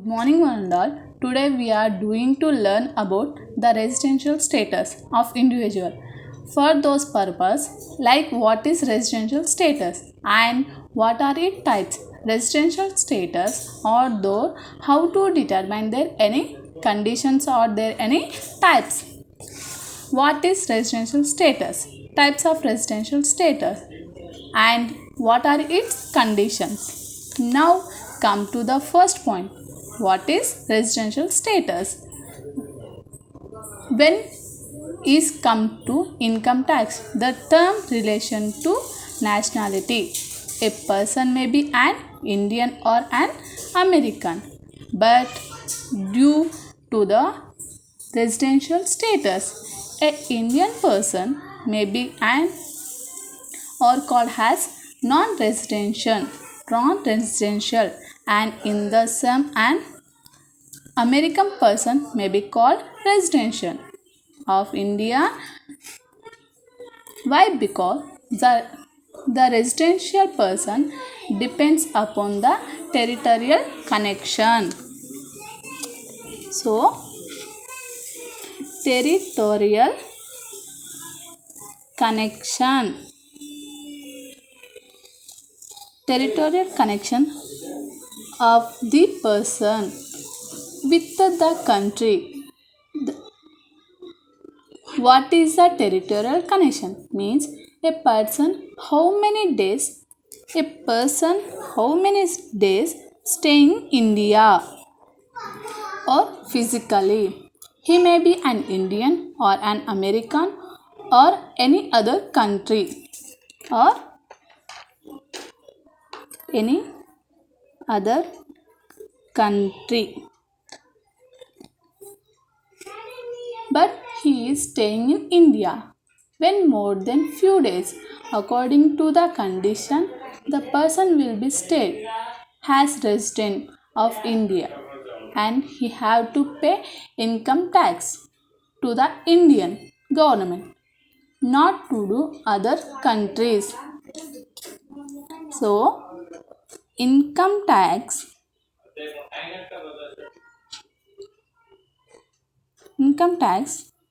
Morning one and all. Today we are doing to learn about the residential status of individual. For those purpose, like what is residential status and what are its types. Residential status or though how to determine there any conditions or there any types. What is residential status? Types of residential status and what are its conditions. Now come to the first point. What is residential status? When is come to income tax, the term relation to nationality. A person may be an Indian or an American, but due to the residential status, a Indian person may be an or called as non-residential, and in the same an American person may be called residential of India. Why? Because the residential person depends upon the territorial connection. So territorial connection territorial connection of the person with the country. What is a territorial connection? Means a person how many days stay in India or physically. He may be an Indian or an American or any other country or any other country, but he is staying in India when more than few days. According to the condition, the person will be stayed as resident of India and he have to pay income tax to the Indian government, not to do other countries. So income tax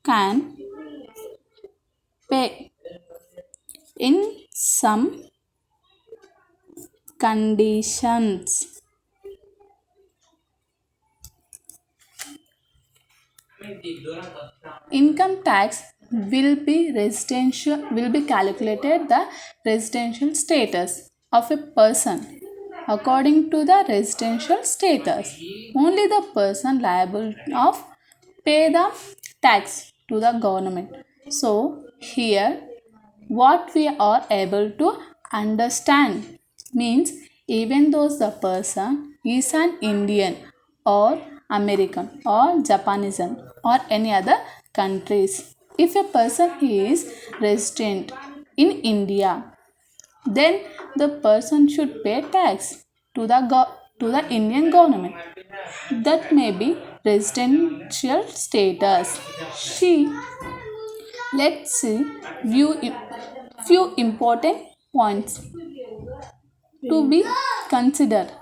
can pay in some conditions. Income tax will be calculated the residential status of a person according to the residential status. Only the person liable of pay the tax to the government. So here what we are able to understand means even though the person is an Indian or American or Japanese or any other countries, if a person is resident in India, then the person should pay tax to the Indian government. That may be residential status. She Let's see few important points to be considered.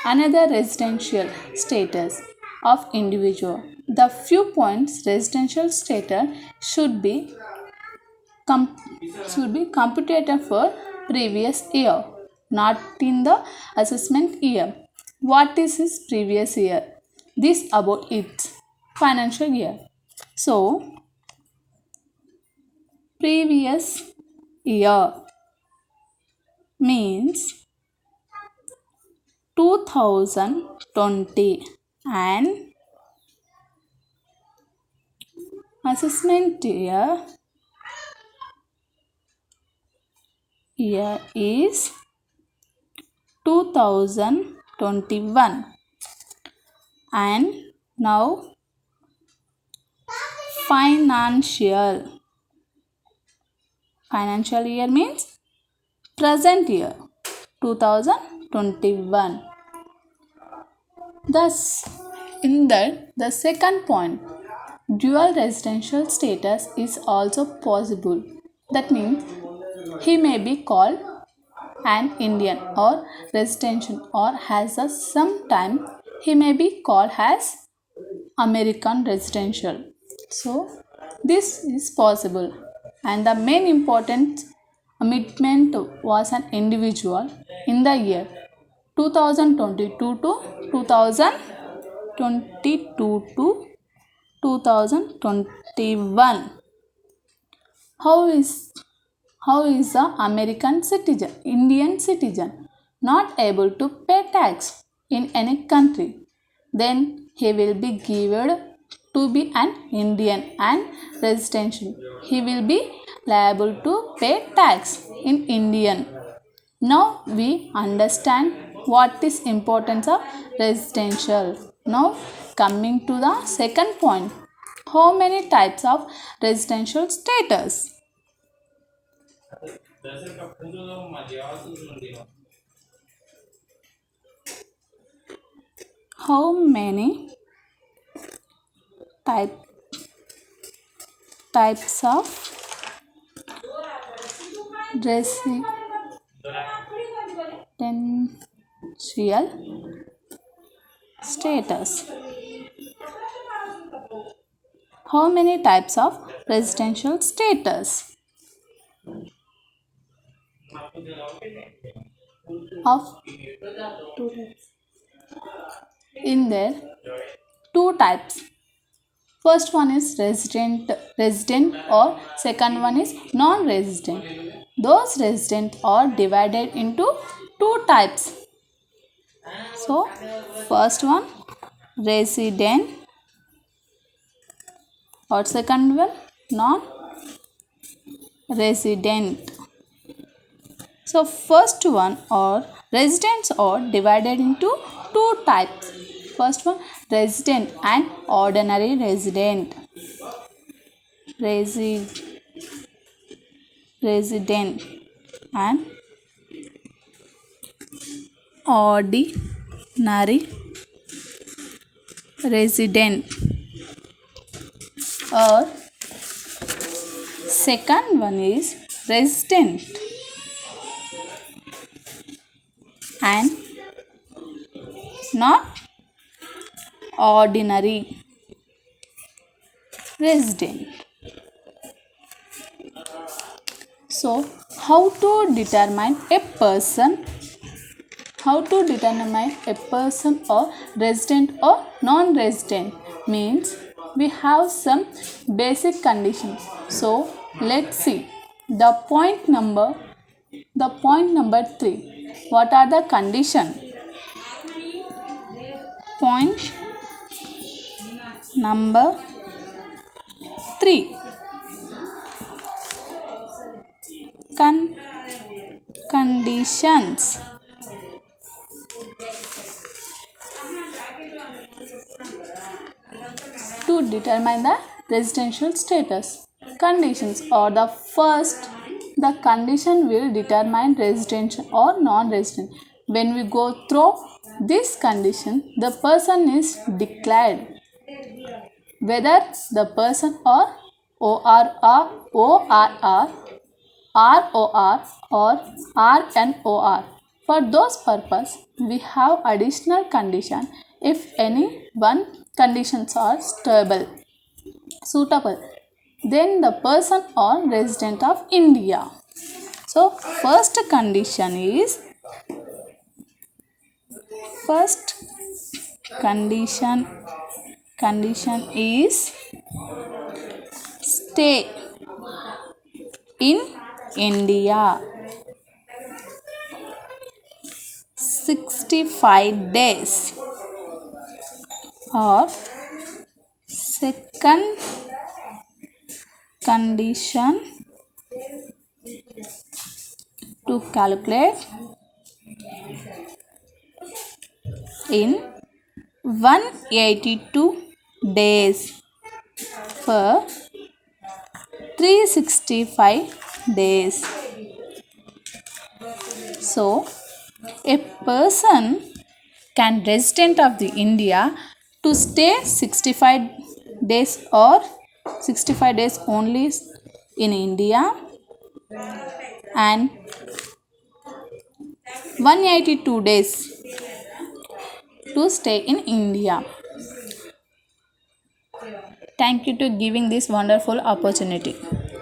Another residential status of individual. The few points residential status should be computed for previous year, not in the assessment year. What is his previous year? This about its financial year. So previous year means 2020 and assessment year is 2021, and now financial year means present year 2021. Thus in that the second point, dual residential status is also possible. That means he may be called an Indian or residential or has a sometime he may be called as American residential. So, this is possible. And the main important commitment was an individual in the year 2022 to 2022 to 2021. How is how is the American citizen, Indian citizen, not able to pay tax in any country? Then he will be given to be an Indian and residential. He will be liable to pay tax in Indian. Now we understand what is importance of residential. Now coming to the second point. How many types of residential status? How many type, types of residential status? How many types of residential status? Of two types. In there, two types. First one is resident or second one is non-resident. Those resident are divided into two types. So first one resident or second one non-resident. So first one or residents are divided into two types. First one resident and ordinary resident. Resident and ordinary resident. Or second one is resident and not ordinary resident. So, how to determine a person? How to determine a person or resident or non-resident means we have some basic conditions. So, let's see the point number 3. What are the conditions? Point number 3. Conditions. To determine the residential status. Conditions or the condition will determine residential or non-resident. When we go through this condition, the person is declared whether the person or ORR, ORR, ROR or RNOR. For those purpose, we have additional condition if any one conditions are suitable. Then the person or resident of India. So first condition is stay in India 65 days. Or second condition to calculate in 182 days for 365 days. So, a person can resident of the India to stay 65 days or 65 days only in India and 182 days to stay in India. Thank you to giving this wonderful opportunity.